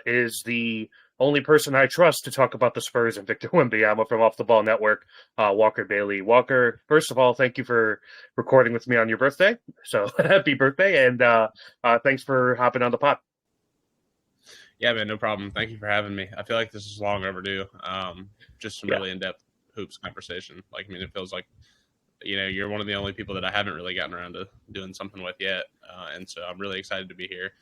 is the only person I trust to talk about the Spurs and Victor Wembanyama from Off the Ball Network, Walker Bailey. Walker, first of all, thank you for recording with me on your birthday. So happy birthday, and thanks for hopping on the pod. Yeah, man, no problem. Thank you for having me. I feel like this is long overdue. Just some really in-depth hoops conversation. Like, I mean, it feels like, you're one of the only people that I haven't really gotten around to doing something with yet. And so I'm really excited to be here.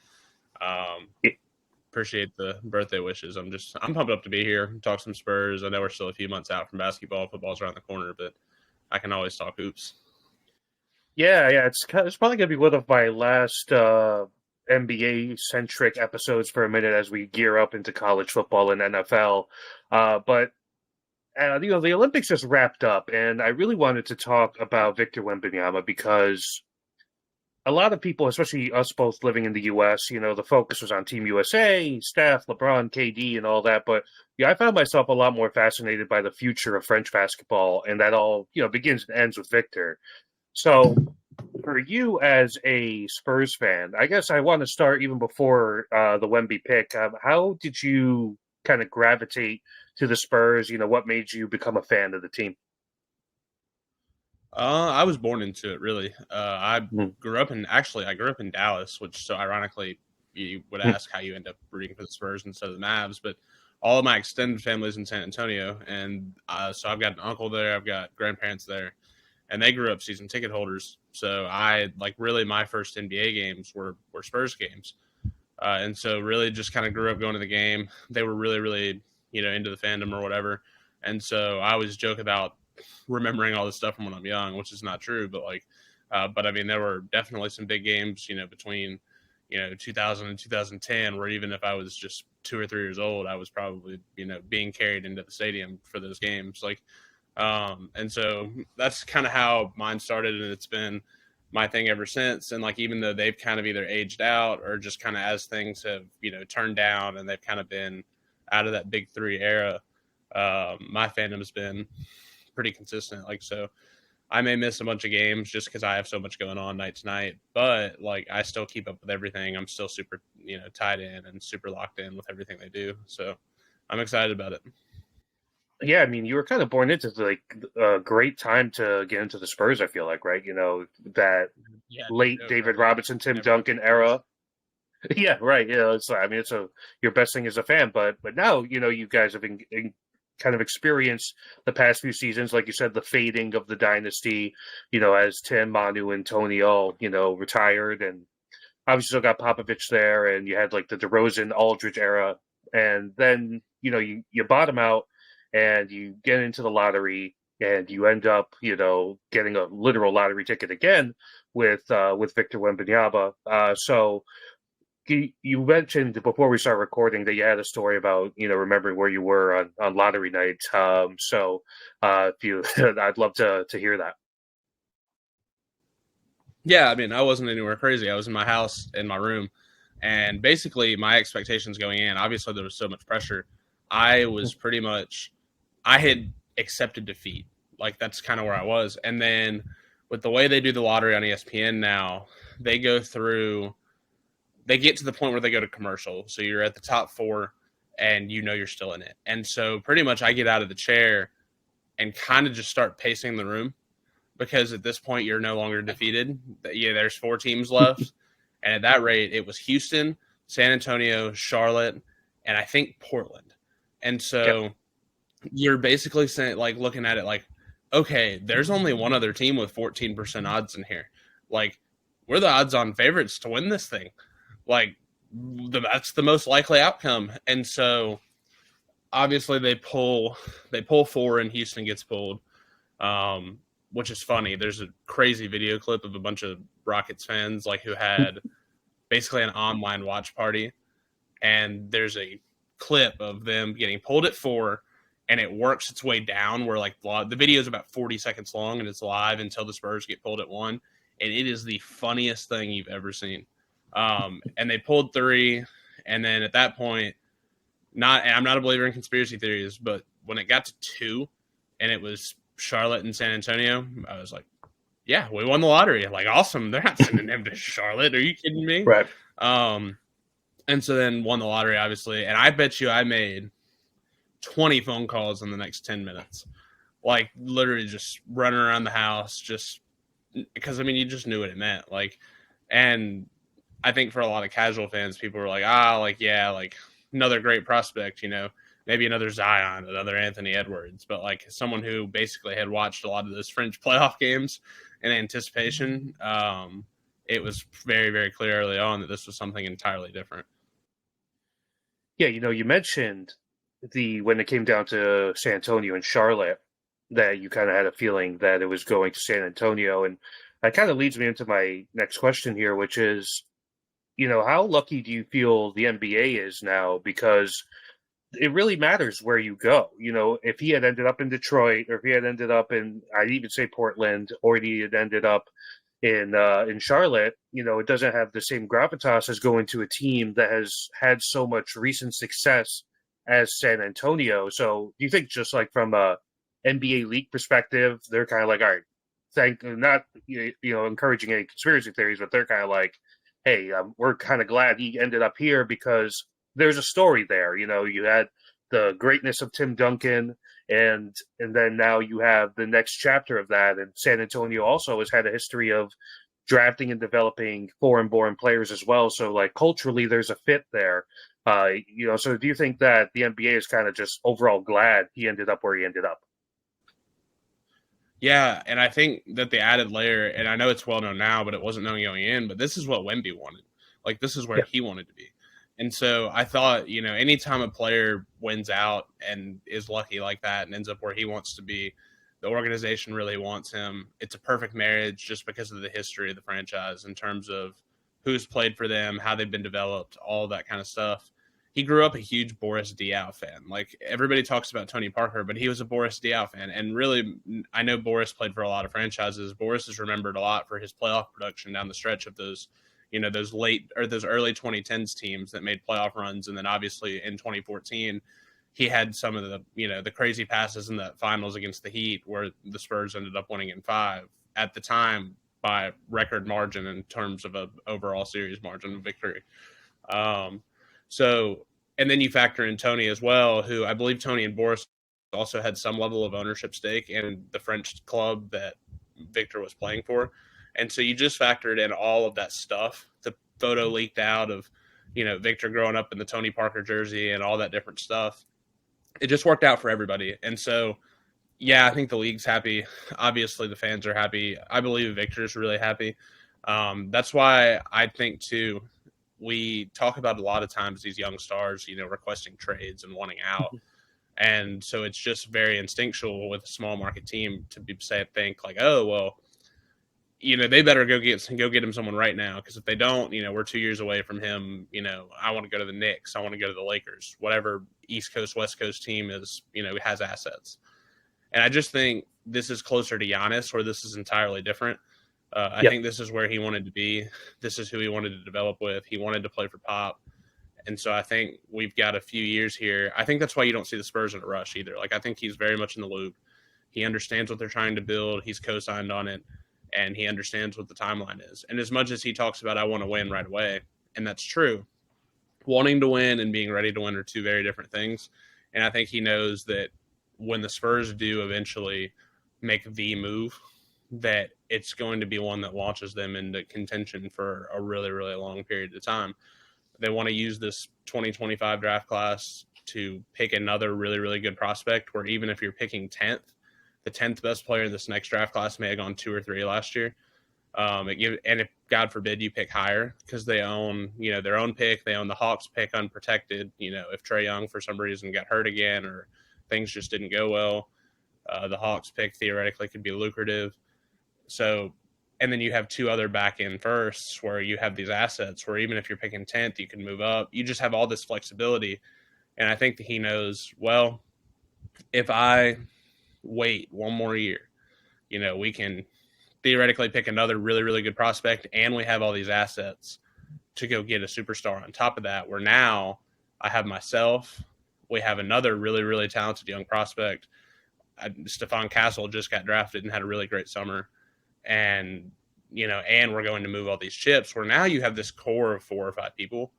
Appreciate the birthday wishes. I'm pumped up to be here, talk some Spurs. I know we're still a few months out from basketball. Football's around the corner, but I can always talk hoops. Yeah. It's probably going to be one of my last NBA-centric episodes for a minute as we gear up into college football and NFL. But the Olympics just wrapped up, and I really wanted to talk about Victor Wembanyama because a lot of people, especially us both living in the U.S., the focus was on Team USA, Steph, LeBron, KD, and all that. But I found myself a lot more fascinated by the future of French basketball, and that all, begins and ends with Victor. So for you as a Spurs fan, I guess I want to start even before the Wemby pick. How did you kind of gravitate to the Spurs? What made you become a fan of the team? I was born into it, really. I grew up in Dallas, which so ironically you would ask how you end up rooting for the Spurs instead of the Mavs, but all of my extended family is in San Antonio, and so I've got an uncle there, I've got grandparents there, and they grew up season ticket holders. So really my first NBA games were Spurs games, and so really just kind of grew up going to the game. They were really, really into the fandom or whatever, and so I always joke about remembering all this stuff from when I'm young, which is not true, but but I mean, there were definitely some big games, between, 2000 and 2010, where even if I was just 2 or 3 years old, I was probably, being carried into the stadium for those games. And so that's kind of how mine started, and it's been my thing ever since. And even though they've kind of either aged out or just kind of as things have, turned down and they've kind of been out of that big three era, my fandom has been pretty consistent. So I may miss a bunch of games just because I have so much going on night to night, but I still keep up with everything. I'm still super, tied in and super locked in with everything they do. So I'm excited about it. Yeah, I mean, you were kind of born into a great time to get into the Spurs, I feel like, right? That late David Robinson, Tim Duncan era. Yeah, right. Your best thing as a fan, but now, you guys have been kind of experienced the past few seasons, like you said, the fading of the dynasty, as Tim, Manu, and Tony all, retired, and obviously still got Popovich there, and you had the DeRozan, Aldridge era, and then, you bottom out and you get into the lottery and you end up, getting a literal lottery ticket again with Victor Wembanyama. So you mentioned before we start recording that you had a story about remembering where you were on lottery night. If you, I'd love to hear that. Yeah, I mean, I wasn't anywhere crazy. I was in my house in my room, and basically my expectations going in. Obviously, there was so much pressure. I was pretty much, I had accepted defeat. That's kind of where I was, and then with the way they do the lottery on ESPN now, they go through. They get to the point where they go to commercial. So you're at the top 4 and you're still in it. And so pretty much I get out of the chair and kind of just start pacing the room because at this point you're no longer defeated. Yeah, there's 4 teams left. And at that rate, it was Houston, San Antonio, Charlotte, and I think Portland. And so you're basically saying, looking at it okay, there's only one other team with 14% odds in here. We're the odds-on favorites to win this thing. That's the most likely outcome. And so obviously they pull 4 and Houston gets pulled, which is funny. There's a crazy video clip of a bunch of Rockets fans who had basically an online watch party, and there's a clip of them getting pulled at 4 and it works its way down where the video is about 40 seconds long and it's live until the Spurs get pulled at 1, and it is the funniest thing you've ever seen. And they pulled 3, and then at that point, and I'm not a believer in conspiracy theories, but when it got to 2 and it was Charlotte and San Antonio, I was like, yeah, we won the lottery. Awesome. They're not sending him to Charlotte. Are you kidding me? Right. And so then won the lottery, obviously. And I bet you I made 20 phone calls in the next 10 minutes. Like literally just running around the house, just because I mean, you just knew what it meant. Like, and I think for a lot of casual fans, people were like, like, yeah, like another great prospect, maybe another Zion, another Anthony Edwards. But like someone who basically had watched a lot of those fringe playoff games in anticipation, it was very, very clear early on that this was something entirely different. Yeah, you mentioned when it came down to San Antonio and Charlotte, that you kind of had a feeling that it was going to San Antonio, and that kind of leads me into my next question here, which is, how lucky do you feel the NBA is now? Because it really matters where you go. If he had ended up in Detroit, or if he had ended up in, I'd even say Portland, or he had ended up in Charlotte, it doesn't have the same gravitas as going to a team that has had so much recent success as San Antonio. So do you think, just like from a NBA league perspective, they're kind of like, all right, not encouraging any conspiracy theories, but they're kind of like, hey, we're kind of glad he ended up here because there's a story there. You had the greatness of Tim Duncan, and then now you have the next chapter of that. And San Antonio also has had a history of drafting and developing foreign-born players as well. So, like, culturally, there's a fit there. So do you think that the NBA is kind of just overall glad he ended up where he ended up? Yeah, and I think that the added layer, and I know it's well known now, but it wasn't known going in, but this is what Wemby wanted. Like, this is where Yeah. he wanted to be. And so I thought, anytime a player wins out and is lucky like that and ends up where he wants to be, the organization really wants him. It's a perfect marriage just because of the history of the franchise in terms of who's played for them, how they've been developed, all that kind of stuff. He grew up a huge Boris Diaw fan. Like everybody talks about Tony Parker, but he was a Boris Diaw fan. And really, I know Boris played for a lot of franchises. Boris is remembered a lot for his playoff production down the stretch of those those early 2010s teams that made playoff runs. And then obviously in 2014, he had some of the crazy passes in the finals against the Heat where the Spurs ended up winning in 5 at the time by record margin in terms of a overall series margin of victory. Um, so, and then you factor in Tony as well, who I believe Tony and Boris also had some level of ownership stake in the French club that Victor was playing for. And so you just factored in all of that stuff. The photo leaked out of, Victor growing up in the Tony Parker jersey and all that different stuff. It just worked out for everybody. And so, yeah, I think the league's happy. Obviously, the fans are happy. I believe Victor's really happy. That's why I think, too, we talk about a lot of times these young stars, requesting trades and wanting out. And so it's just very instinctual with a small market team to think like, oh, well, they better go get him someone right now, because if they don't, we're 2 years away from him. I want to go to the Knicks, I want to go to the Lakers, whatever East Coast West Coast team is, has assets. And I just think this is closer to Giannis, where this is entirely different. I think this is where he wanted to be. This is who he wanted to develop with. He wanted to play for Pop. And so I think we've got a few years here. I think that's why you don't see the Spurs in a rush either. Like, I think he's very much in the loop. He understands what they're trying to build. He's co-signed on it, and he understands what the timeline is. And as much as he talks about, I want to win right away, and that's true, wanting to win and being ready to win are two very different things. And I think he knows that when the Spurs do eventually make the move, that it's going to be one that launches them into contention for a really, really long period of time. They want to use this 2025 draft class to pick another really, really good prospect, where even if you're picking 10th, the 10th best player in this next draft class may have gone 2 or 3 last year. And if God forbid you pick higher, because they own, their own pick, they own the Hawks pick unprotected. If Trae Young for some reason got hurt again or things just didn't go well, the Hawks pick theoretically could be lucrative. So, and then you have 2 other back end firsts where you have these assets where even if you're picking 10th, you can move up. You just have all this flexibility. And I think that he knows, well, if I wait one more year, we can theoretically pick another really, really good prospect, and we have all these assets to go get a superstar on top of that, where now I have myself, we have another really, really talented young prospect. Stephon Castle just got drafted and had a really great summer. And, and we're going to move all these chips, where now you have this core of 4 or 5 people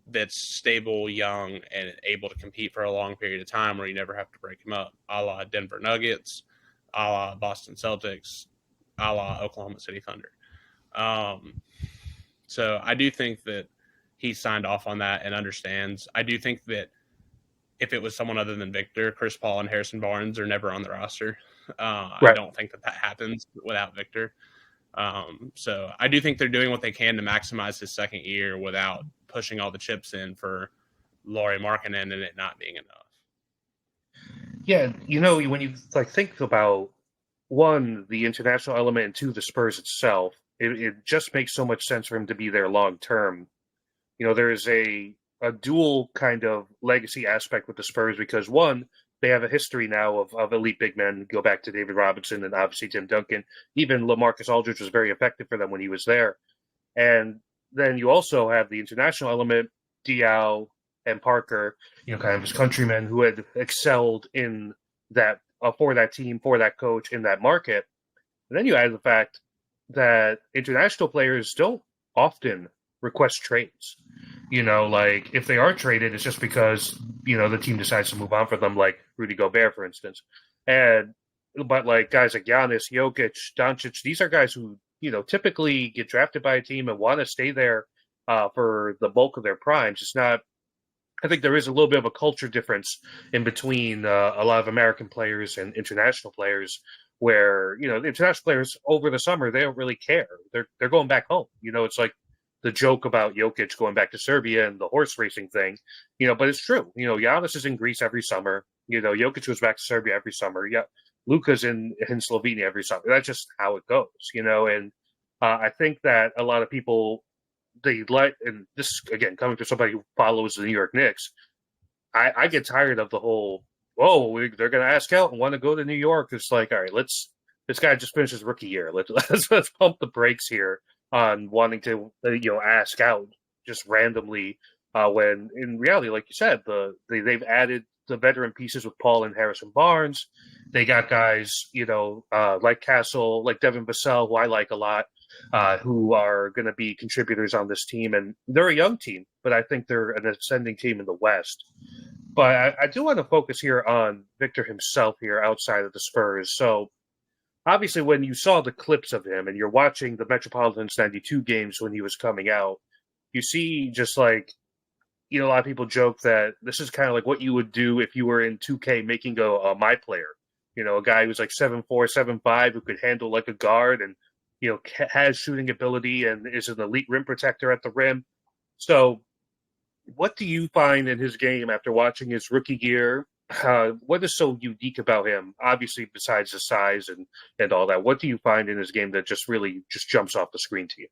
that's stable, young, and able to compete for a long period of time where you never have to break him up, a la Denver Nuggets, a la Boston Celtics, a la Oklahoma City Thunder. Um, so I do think that he signed off on that and understands. I do think that if it was someone other than Victor, Chris Paul and Harrison Barnes are never on the roster. I Right. don't think that happens without Victor. So I do think they're doing what they can to maximize his second year without pushing all the chips in for Lauri Markkanen and it not being enough. Yeah, when you think about one, the international element, and two, the Spurs itself, it just makes so much sense for him to be there long term. There is a dual kind of legacy aspect with the Spurs because one, they have a history now of elite big men. Go back to David Robinson and obviously Tim Duncan. Even LaMarcus Aldridge was very effective for them when he was there. And then you also have the international element, Diaw and Parker, kind of his countrymen who had excelled in that for that team, for that coach in that market. And then you add the fact that international players don't often request trades. If they are traded, it's just because, the team decides to move on for them, like Rudy Gobert, for instance. But guys like Giannis, Jokic, Doncic, these are guys who, typically get drafted by a team and want to stay there for the bulk of their primes. It's not, I think there is a little bit of a culture difference in between a lot of American players and international players where, the international players over the summer, they don't really care. They're going back home. It's like the joke about Jokic going back to Serbia and the horse racing thing, but it's true. Giannis is in Greece every summer. Jokic goes back to Serbia every summer. Yeah. Luka's in Slovenia every summer. That's just how it goes, and I think that a lot of people, and this, again, coming from somebody who follows the New York Knicks, I get tired of the whole, they're going to ask out and want to go to New York. It's like, all right, this guy just finished his rookie year. Let's pump the brakes here on wanting to, ask out just randomly when in reality, like you said, they've added the veteran pieces with Paul and Harrison Barnes. They got guys, like Castle, like Devin Vassell, who I like a lot, who are going to be contributors on this team. And they're a young team, but I think they're an ascending team in the West. But I do want to focus here on Victor himself here outside of the Spurs. So obviously when you saw the clips of him and you're watching the Metropolitans 92 games when he was coming out, you see just like, a lot of people joke that this is kind of like what you would do if you were in 2K making a my player. A guy who's like 7'4", 7'5", who could handle like a guard and, has shooting ability and is an elite rim protector at the rim. So what do you find in his game after watching his rookie year? What is so unique about him, obviously, besides the size and all that? What do you find in his game that just really just jumps off the screen to you?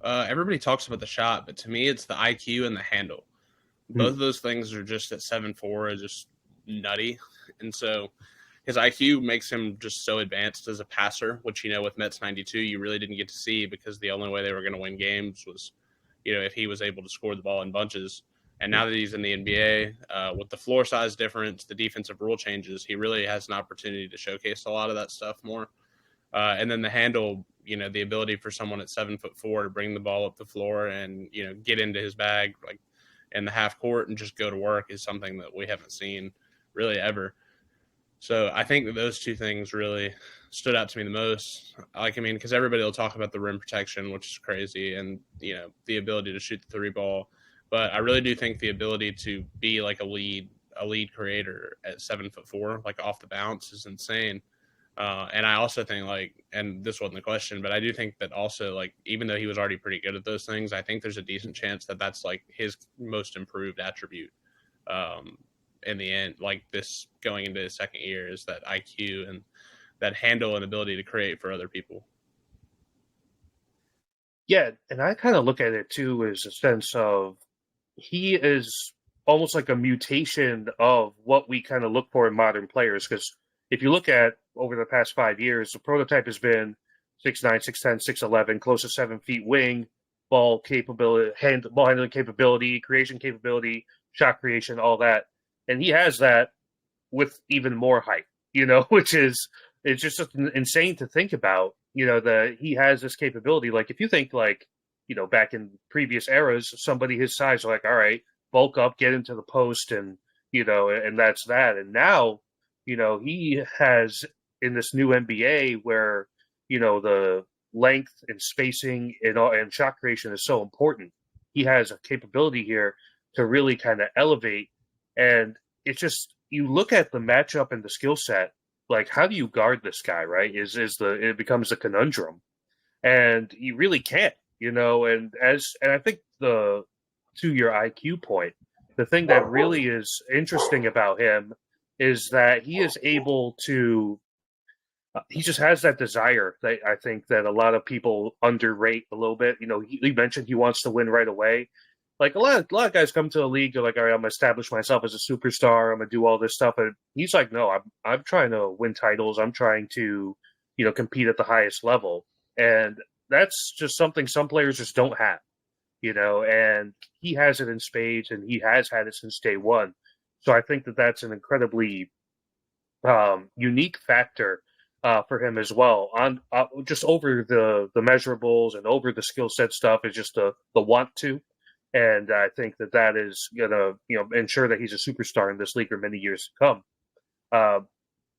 Everybody talks about the shot, but to me, it's the IQ and the handle. Both of those things are just at 7'4", are just nutty. And so his IQ makes him just so advanced as a passer, which, with Mets 92, you really didn't get to see because the only way they were going to win games was, if he was able to score the ball in bunches. And now that he's in the NBA, with the floor size difference, the defensive rule changes, he really has an opportunity to showcase a lot of that stuff more. And then the handle, the ability for someone at 7'4" to bring the ball up the floor and, get into his bag like in the half court and just go to work is something that we haven't seen really ever. So I think that those two things really stood out to me the most. Because everybody will talk about the rim protection, which is crazy, and, the ability to shoot the three ball. But I really do think the ability to be like a lead creator at 7'4", like off the bounce, is insane. And I also think and this wasn't the question, but I do think that also even though he was already pretty good at those things, I think there's a decent chance that that's his most improved attribute. In the end, this going into his second year, is that IQ and that handle and ability to create for other people. Yeah, and I kind of look at it too as a sense of he is almost like a mutation of what we kind of look for in modern players. Because if you look at over the past 5 years, the prototype has been 6'9", 6'10", 6'11", close to 7 feet wing, ball capability, ball handling capability, creation capability, shot creation, all that. And he has that with even more height, which is, it's just insane to think about, that he has this capability. Like if you think back in previous eras, somebody his size, like, all right, bulk up, get into the post, and and that's that. And now, he has in this new NBA where the length and spacing and shot creation is so important. He has a capability here to really kind of elevate, and it's just you look at the matchup and the skill set. Like, how do you guard this guy? Right? It becomes a conundrum, and you really can't. And I think to your IQ point, the thing that really is interesting about him is that he is able to. He just has that desire that I think that a lot of people underrate a little bit. He mentioned he wants to win right away. Like a lot of guys come to the league, they're like, all right, I'm gonna establish myself as a superstar. I'm gonna do all this stuff, and he's like, no, I'm trying to win titles. I'm trying to, compete at the highest level, and that's just something some players just don't have. And he has it in spades, and he has had it since day one. So I think that that's an incredibly unique factor for him as well. On just over the measurables and over the skill set stuff is just the want to, and I think that is gonna ensure that he's a superstar in this league for many years to come. Uh,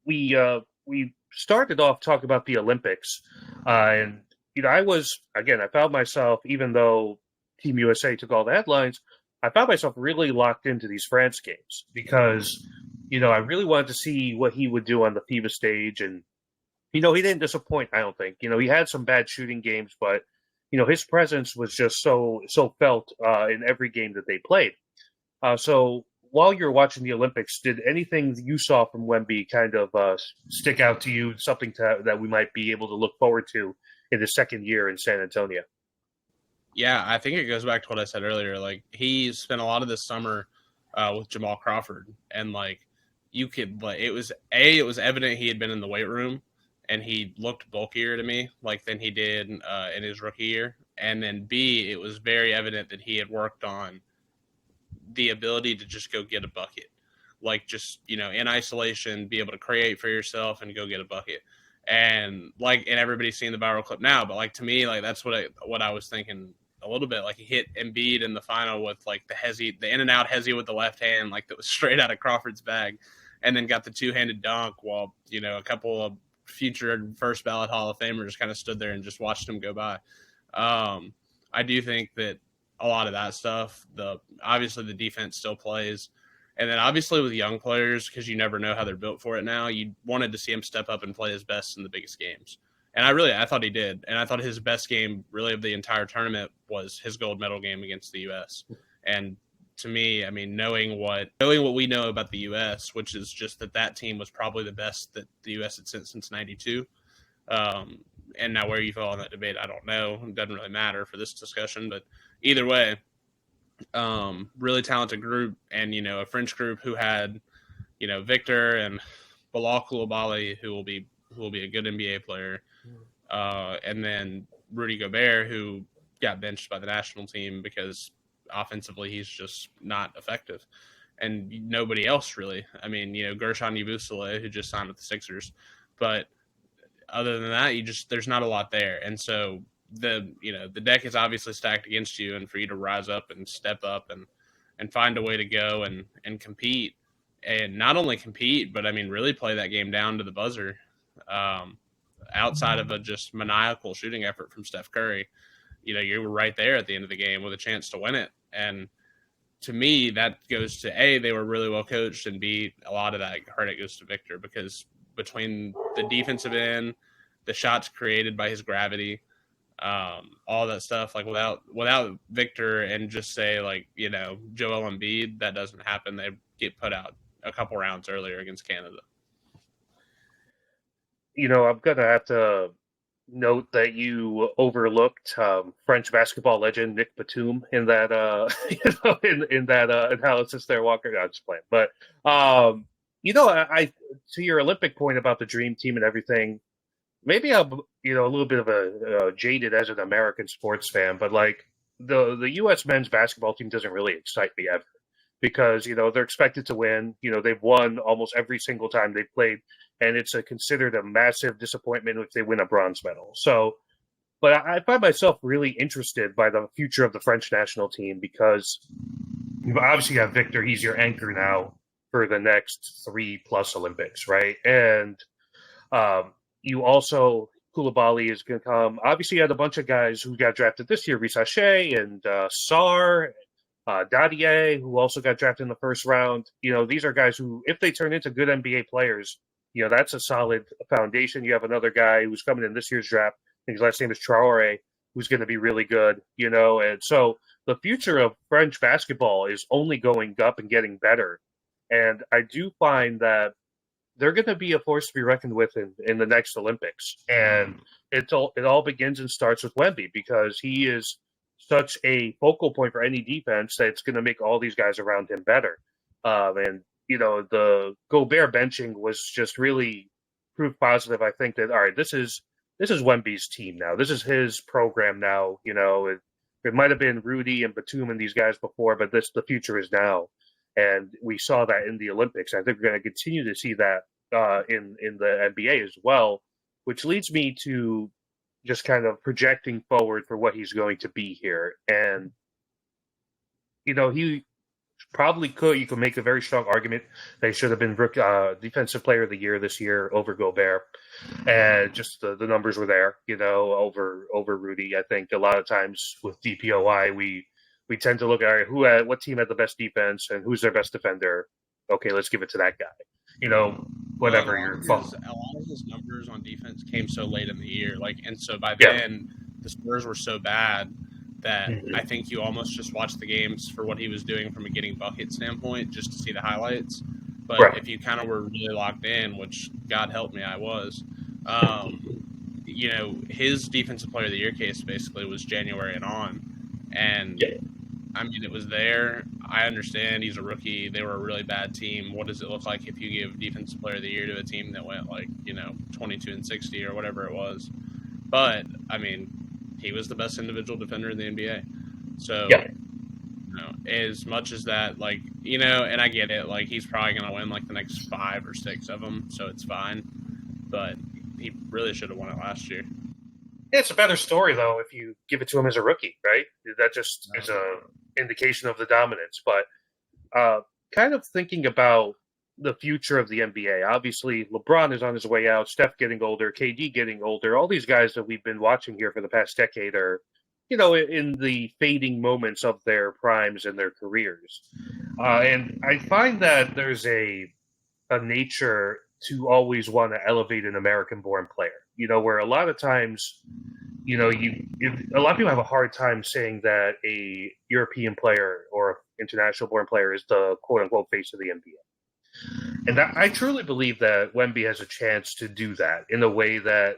we started off talking about the Olympics, and I found myself, even though Team USA took all the headlines, I found myself really locked into these France games because I really wanted to see what he would do on the FIBA stage, and he didn't disappoint. I don't think he had some bad shooting games, but his presence was just so felt in every game that they played. So while you're watching the Olympics, did anything you saw from Wemby kind of stick out to you? Something that we might be able to look forward to in his second year in San Antonio? Yeah, I think it goes back to what I said earlier. Like, he spent a lot of this summer with Jamal Crawford, and like it was evident he had been in the weight room, and he looked bulkier to me than he did in his rookie year. And then B, it was very evident that he had worked on the ability to just go get a bucket, just in isolation, be able to create for yourself and go get a bucket. And everybody's seeing the viral clip now, but to me, that's what I was thinking a little bit. He hit Embiid in the final with the in and out hezzy with the left hand, that was straight out of Crawford's bag, and then got the two-handed dunk while a couple of future first ballot Hall of Famers kind of stood there and just watched him go by. I do think that a lot of that stuff, obviously the defense still plays. And then obviously with young players, because you never know how they're built for it now, you wanted to see him step up and play his best in the biggest games. And I thought he did. And I thought his best game really of the entire tournament was his gold medal game against the U.S. And to me, I mean, knowing what we know about the U.S., which is just that team was probably the best that the U.S. had sent since 92. And now where you fall in that debate, I don't know. It doesn't really matter for this discussion. But either way, really talented group, and a French group who had Victor and Bilal Koulibaly, who will be a good NBA player, and then Rudy Gobert, who got benched by the national team because offensively he's just not effective, and nobody else really. I mean, Gershon Yabusele, who just signed with the Sixers, but other than that, there's not a lot there, and so the deck is obviously stacked against you, and for you to rise up and step up and find a way to go and compete, and not only compete, but I mean really play that game down to the buzzer, outside of a just maniacal shooting effort from Steph Curry. You were right there at the end of the game with a chance to win it. And to me, that goes to A, they were really well coached, and B, a lot of that credit goes to Victor, because between the defensive end, the shots created by his gravity, all that stuff, without Victor and just say Joel Embiid, that doesn't happen. They get put out a couple rounds earlier against Canada. I'm gonna have to note that you overlooked French basketball legend Nick Batum in that in that analysis there, Walker. No, I'm just playing, but I to your Olympic point about the dream team and everything. Maybe I'm a little bit of a jaded as an American sports fan, but the U.S. men's basketball team doesn't really excite me ever, because they're expected to win. They've won almost every single time they've played, and it's considered a massive disappointment if they win a bronze medal. So But I find myself really interested by the future of the French national team because you obviously have Victor. He's your anchor now for the next 3+ Olympics, right? And you also Koulibaly is going to come. Obviously, you had a bunch of guys who got drafted this year: Risachet and Sarr, Dadier, who also got drafted in the first round. These are guys who, if they turn into good NBA players, that's a solid foundation. You have another guy who's coming in this year's draft. I think his last name is Traore, who's going to be really good. And so the future of French basketball is only going up and getting better. And I do find that they're going to be a force to be reckoned with in the next Olympics. And it all begins and starts with Wemby because he is such a focal point for any defense that it's going to make all these guys around him better. And the Gobert benching was just really proof positive. I think that all right, this is Wemby's team now. This is his program now. It might have been Rudy and Batum and these guys before, but the future is now. And we saw that in the Olympics. I think we're going to continue to see that in the NBA as well, which leads me to just kind of projecting forward for what he's going to be here. And, he probably could. You could make a very strong argument that he should have been Defensive Player of the Year this year over Gobert. And just the numbers were there, over Rudy. I think a lot of times with DPOI, we tend to look at what team had the best defense and who's their best defender. Okay, let's give it to that guy. Whatever your fault. A lot of his numbers on defense came so late in the year, and so by then the Spurs were so bad that I think you almost just watched the games for what he was doing from a getting bucket standpoint, just to see the highlights. But if you kind of were really locked in, which God help me, I was. His Defensive Player of the Year case basically was January and on, and. I mean, it was there. I understand he's a rookie. They were a really bad team. What does it look like if you give Defensive Player of the Year to a team that went 22-60 or whatever it was? But I mean, he was the best individual defender in the NBA. So, as much as that, and I get it. He's probably going to win the next 5 or 6 of them, so it's fine. But he really should have won it last year. It's a better story, though, if you give it to him as a rookie, right? That just is a indication of the dominance. But kind of thinking about the future of the NBA, obviously LeBron is on his way out, Steph getting older, KD getting older. All these guys that we've been watching here for the past decade are, in the fading moments of their primes and their careers. And I find that there's a nature to always want to elevate an American-born player. Where a lot of times, a lot of people have a hard time saying that a European player or international-born player is the quote-unquote face of the NBA. And I truly believe that Wemby has a chance to do that in a way that,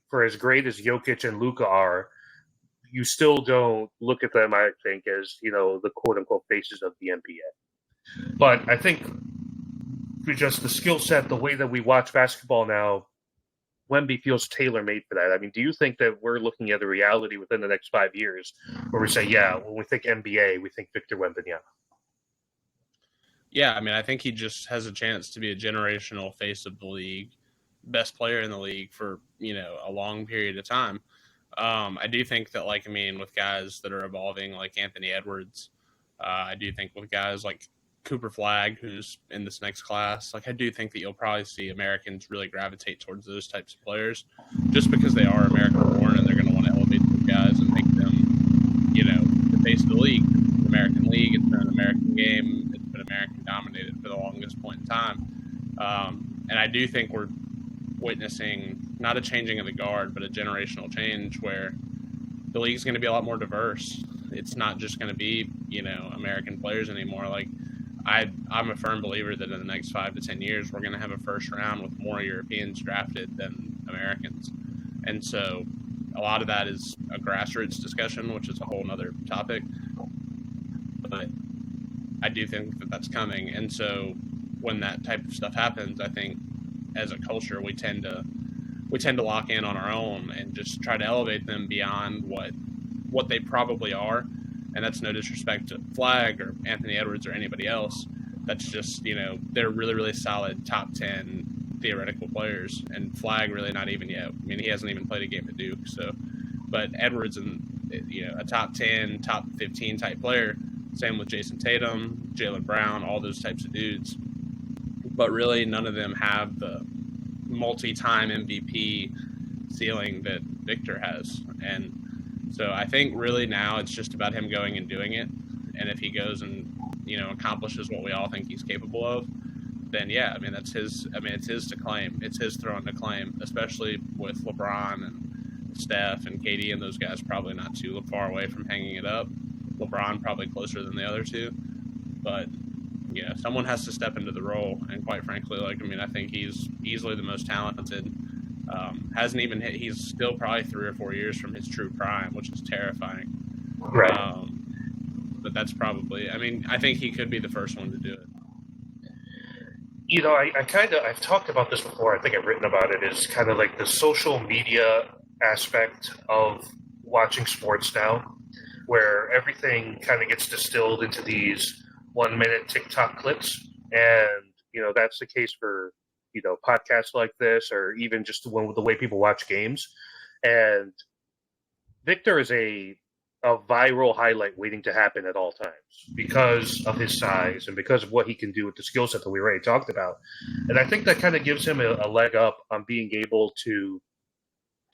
for as great as Jokic and Luka are, you still don't look at them, I think, as, the quote-unquote faces of the NBA. But I think just the skill set, the way that we watch basketball now, Wemby feels tailor-made for that. I mean, do you think that we're looking at a reality within the next 5 years where we say, when we think NBA, we think Victor Wembanyama? Yeah, I mean, I think he just has a chance to be a generational face of the league, best player in the league for, a long period of time. I do think that, with guys that are evolving like Anthony Edwards, I do think with guys like Cooper Flagg, who's in this next class, I do think that you'll probably see Americans really gravitate towards those types of players just because they are American-born and they're going to want to elevate those guys and make them, the face of the league. It's the American League. It's been an American game. It's been American-dominated for the longest point in time. And I do think we're witnessing not a changing of the guard, but a generational change where the league's going to be a lot more diverse. It's not just going to be, American players anymore. I'm a firm believer that in the next 5 to 10 years, we're going to have a first round with more Europeans drafted than Americans. And so a lot of that is a grassroots discussion, which is a whole other topic. But I do think that that's coming. And so when that type of stuff happens, I think as a culture, we tend to lock in on our own and just try to elevate them beyond what they probably are. And that's no disrespect to Flagg or Anthony Edwards or anybody else. That's just, they're really, really solid top 10 theoretical players. And Flagg really not even yet. I mean, he hasn't even played a game at Duke. So but Edwards and a top 10, top 15 type player. Same with Jason Tatum, Jaylen Brown, all those types of dudes. But really, none of them have the multi-time MVP ceiling that Victor has. And so I think really now it's just about him going and doing it. And if he goes and, accomplishes what we all think he's capable of, then yeah, I mean, it's his to claim. It's his throne to claim, especially with LeBron and Steph and KD and those guys probably not too far away from hanging it up. LeBron probably closer than the other two. But someone has to step into the role, and quite frankly, I think he's easily the most talented. Hasn't even hit. He's still probably 3 or 4 years from his true prime, which is terrifying. Right. But that's probably. I think he could be the first one to do it. I've talked about this before. I think I've written about it. Is kind of like the social media aspect of watching sports now, where everything kind of gets distilled into these 1-minute TikTok clips. And, that's the case for, podcasts like this, or even just the way people watch games. And Victor is a viral highlight waiting to happen at all times because of his size and because of what he can do with the skill set that we already talked about. And I think that kind of gives him a leg up on being able to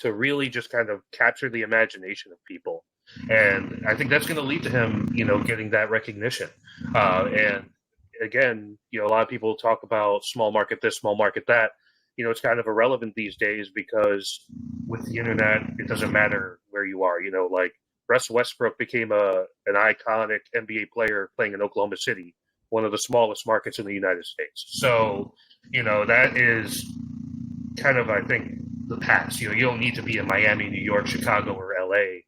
really just kind of capture the imagination of people. And I think that's going to lead to him, getting that recognition. And again, a lot of people talk about small market this, small market that. It's kind of irrelevant these days because with the internet, it doesn't matter where you are. Like Russell Westbrook became an iconic NBA player playing in Oklahoma City, one of the smallest markets in the United States. So, that is kind of, I think, the past. You don't need to be in Miami, New York, Chicago, or LA,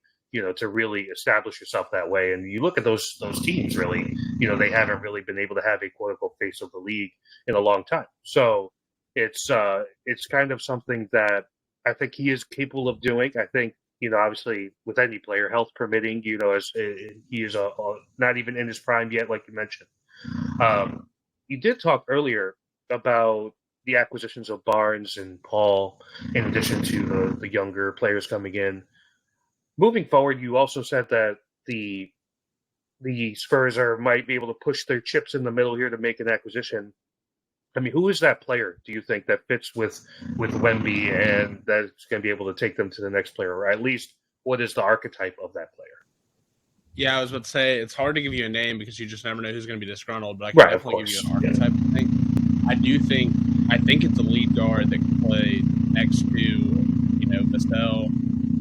to really establish yourself that way. And you look at those teams, really, they haven't really been able to have a quote unquote face of the league in a long time. So it's kind of something that I think he is capable of doing. I think, obviously with any player, health permitting, as he is not even in his prime yet, like you mentioned. You did talk earlier about the acquisitions of Barnes and Paul, in addition to the younger players coming in. Moving forward, you also said that the Spurs might be able to push their chips in the middle here to make an acquisition. Who is that player, do you think, that fits with Wemby and that's going to be able to take them to the next player? Or at least, what is the archetype of that player? Yeah, I was about to say, it's hard to give you a name because you just never know who's going to be disgruntled, but I can definitely give you an archetype. Yeah. I think it's a lead guard that can play next to, Vassell,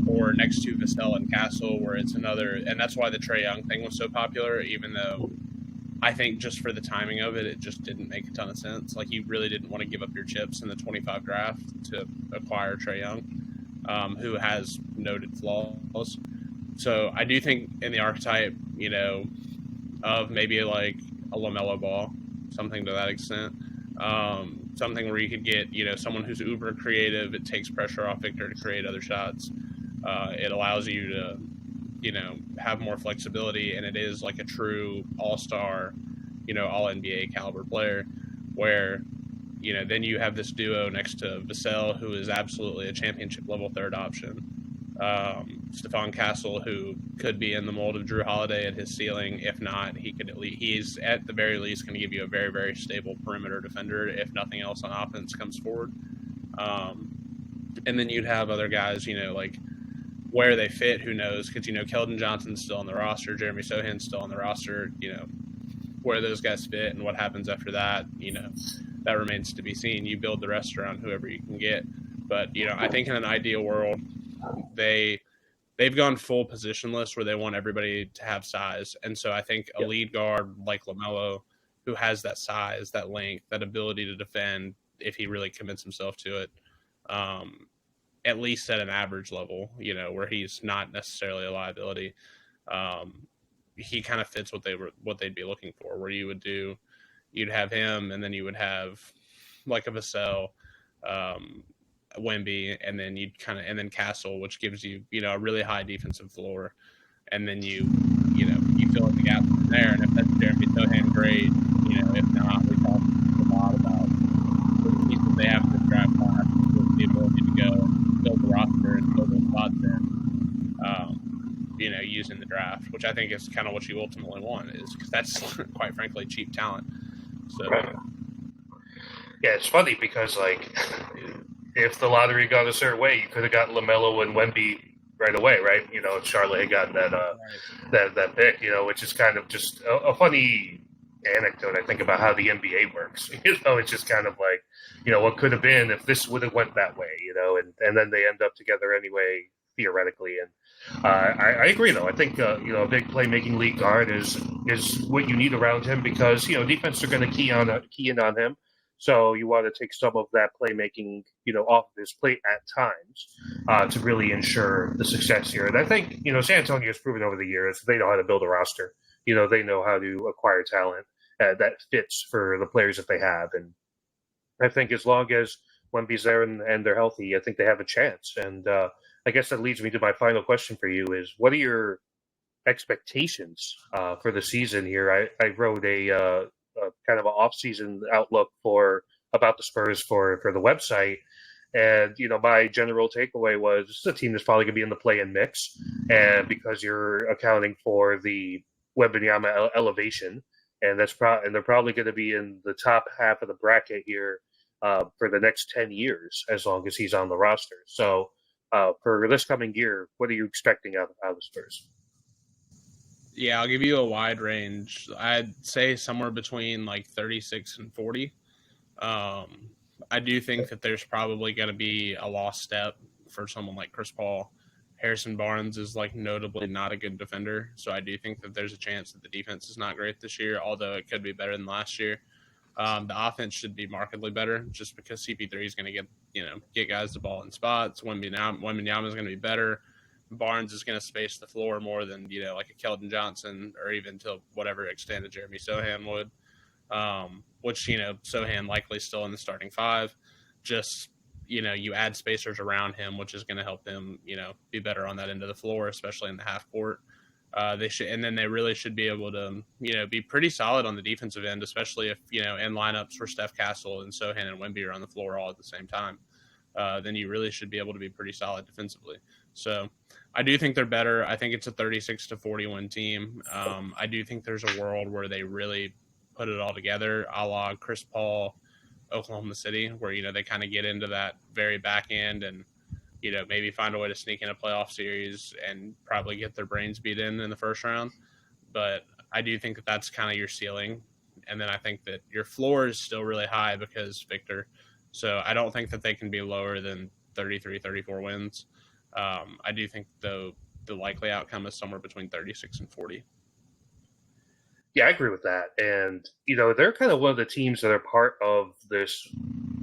or next to Vassell and Castle, where it's another, and that's why the Trae Young thing was so popular, even though I think just for the timing of it, it just didn't make a ton of sense. Like, you really didn't want to give up your chips in the 25 draft to acquire Trae Young, who has noted flaws. So I do think in the archetype, of maybe like a LaMelo Ball, something to that extent, something where you could get, someone who's uber creative. It takes pressure off Victor to create other shots. It allows you to, have more flexibility, and it is like a true all-star, all NBA caliber player where, then you have this duo next to Vassell, who is absolutely a championship level third option. Stephon Castle, who could be in the mold of Drew Holiday at his ceiling. If not, he's at the very least going to give you a very, very stable perimeter defender, if nothing else on offense comes forward. And then you'd have other guys, like where they fit, who knows? Because, Keldon Johnson's still on the roster, Jeremy Sohan's still on the roster, where those guys fit and what happens after that, that remains to be seen. You build the rest around whoever you can get. But, I think in an ideal world, they've gone full positionless where they want everybody to have size. And so I think a lead guard like LaMelo, who has that size, that length, that ability to defend if he really commits himself to it, at least at an average level, where he's not necessarily a liability. He kind of fits what they'd be looking for, where you'd have him, and then you would have like a Vassell, Wemby, and then and then Castle, which gives you, a really high defensive floor. And then you fill in the gap from there. And if that's Jeremy Sohan, great. If not, we talk a lot about the pieces they have in the draft class, the ability to go and build the roster and build those spots in. think is kind of what you ultimately want, is because that's quite frankly cheap talent. So right. Yeah, it's funny because like if the lottery got a certain way, you could have got LaMelo and Wemby right away, right? You know, if Charlotte had gotten that pick, you know, which is kind of just a funny anecdote. I think about how the NBA works. You know, it's just kind of like, you know, what could have been if this would have went that way, you know, and then they end up together anyway, theoretically. And I agree, though. I think you know, a big playmaking lead guard is what you need around him because you know defense are going to key in on him. So you want to take some of that playmaking, you know, off of his plate at times to really ensure the success here. And I think, you know, San Antonio has proven over the years they know how to build a roster. You know, they know how to acquire talent that fits for the players that they have. And I think as long as Wemby's there and they're healthy, I think they have a chance. And I guess that leads me to my final question for you: is what are your expectations for the season here? I wrote a kind of an off-season outlook for about the Spurs for the website, and you know my general takeaway was this is a team that's probably going to be in the play-in mix, and because you're accounting for the Wembanyama elevation, and and they're probably going to be in the top half of the bracket here for the next 10 years as long as he's on the roster. So for this coming year, what are you expecting out of the Spurs? yeah, I'll give you a wide range. I'd say somewhere between like 36 and 40. Um, I do think that there's probably going to be a lost step for someone like Chris Paul. Harrison Barnes is like notably not a good defender, so I do think that there's a chance that the defense is not great this year, although it could be better than last year. The offense should be markedly better just because CP3 is going to get guys the ball in spots. Wembanyama is going to be better. Barnes is going to space the floor more than like a Keldon Johnson or even to whatever extent a Jeremy Sohan would. Which Sohan likely still in the starting five. Just you add spacers around him, which is going to help them be better on that end of the floor, especially in the half court. They really should be able to, be pretty solid on the defensive end, especially if, in lineups where Steph Castle and Sohan and Wemby are on the floor all at the same time. Then you really should be able to be pretty solid defensively. So I do think they're better. I think it's a 36-40 team. I do think there's a world where they really put it all together, a la Chris Paul, Oklahoma City, where, they kind of get into that very back end and, maybe find a way to sneak in a playoff series and probably get their brains beat in the first round. But I do think that that's kind of your ceiling. And then I think that your floor is still really high because Victor. So I don't think that they can be lower than 33, 34 wins. I do think, though, the likely outcome is somewhere between 36 and 40. Yeah, I agree with that. And, they're kind of one of the teams that are part of this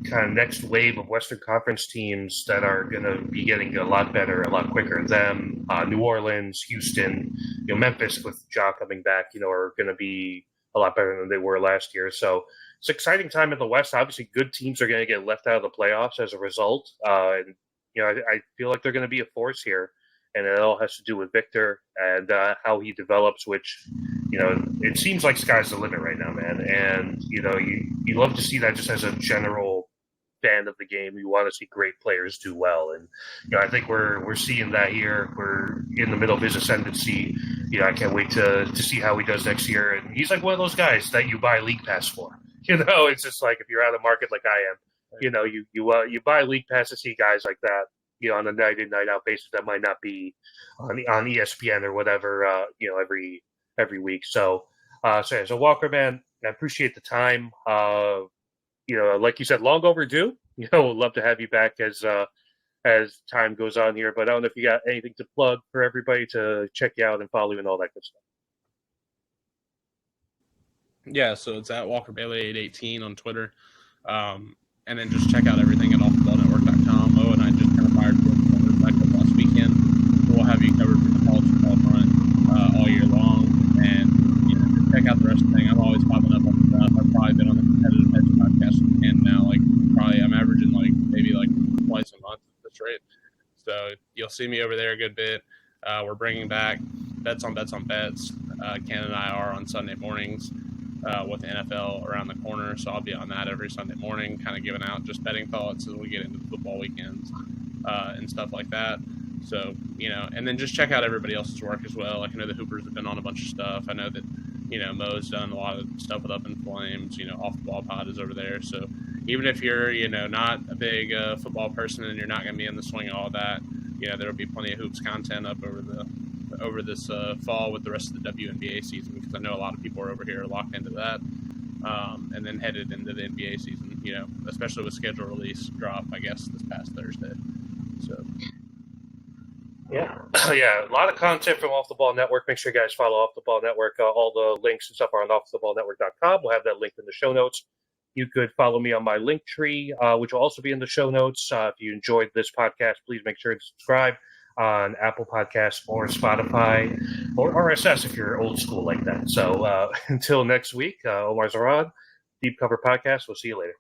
kind of next wave of Western Conference teams that are going to be getting a lot better, a lot quicker. Them, New Orleans, Houston, Memphis with Ja coming back, are going to be a lot better than they were last year. So it's an exciting time in the West. Obviously, good teams are going to get left out of the playoffs as a result. I feel like they're going to be a force here. And it all has to do with Victor and how he develops, which, it seems like sky's the limit right now, man. And, you love to see that just as a general fan of the game. You want to see great players do well. And, I think we're seeing that here. We're in the middle of his ascendancy. I can't wait to see how he does next year. And he's like one of those guys that you buy League Pass for. It's just like if you're out of the market like I am, you buy League Pass to see guys like that. On a night in, night out basis that might not be on ESPN or whatever, every week. So Walker, man, I appreciate the time. Like you said, long overdue. We'd love to have you back as time goes on here. But I don't know if you got anything to plug for everybody to check you out and follow you and all that good stuff. Yeah, so it's at Walker Bailey 818 on Twitter. And then just check out everything at offtheballnetwork.com. Oh, and I just kind of fired back up last weekend. We'll have you covered from the college football front all year long. And, just check out the rest of the thing. I'm always popping up on stuff. I've probably been on the Competitive Edge podcast and now, I'm averaging maybe twice a month at this rate. So you'll see me over there a good bit. We're bringing back Bets on Bets on Bets. Ken and I are on Sunday mornings. With the NFL around the corner, so I'll be on that every Sunday morning, kind of giving out just betting thoughts as we get into the football weekends and stuff like that. So, and then just check out everybody else's work as well. Like, I know the Hoopers have been on a bunch of stuff. I know that, Mo's done a lot of stuff with Up in Flames. Off the Ball Pod is over there. So even if you're, not a big football person and you're not going to be in the swing of all that, there'll be plenty of hoops content up over this fall with the rest of the WNBA season, because I know a lot of people are over here locked into that. And then headed into the NBA season, especially with schedule release drop, I guess, this past Thursday. So. Yeah, yeah, a lot of content from Off the Ball Network. Make sure you guys follow Off the Ball Network. All the links and stuff are on offtheballnetwork.com. We'll have that linked in the show notes. You could follow me on my link tree, which will also be in the show notes. If you enjoyed this podcast, please make sure to subscribe on Apple Podcasts or Spotify or RSS if you're old school like that. So until next week, Omar Zarad, Deep Cover Podcast. We'll see you later.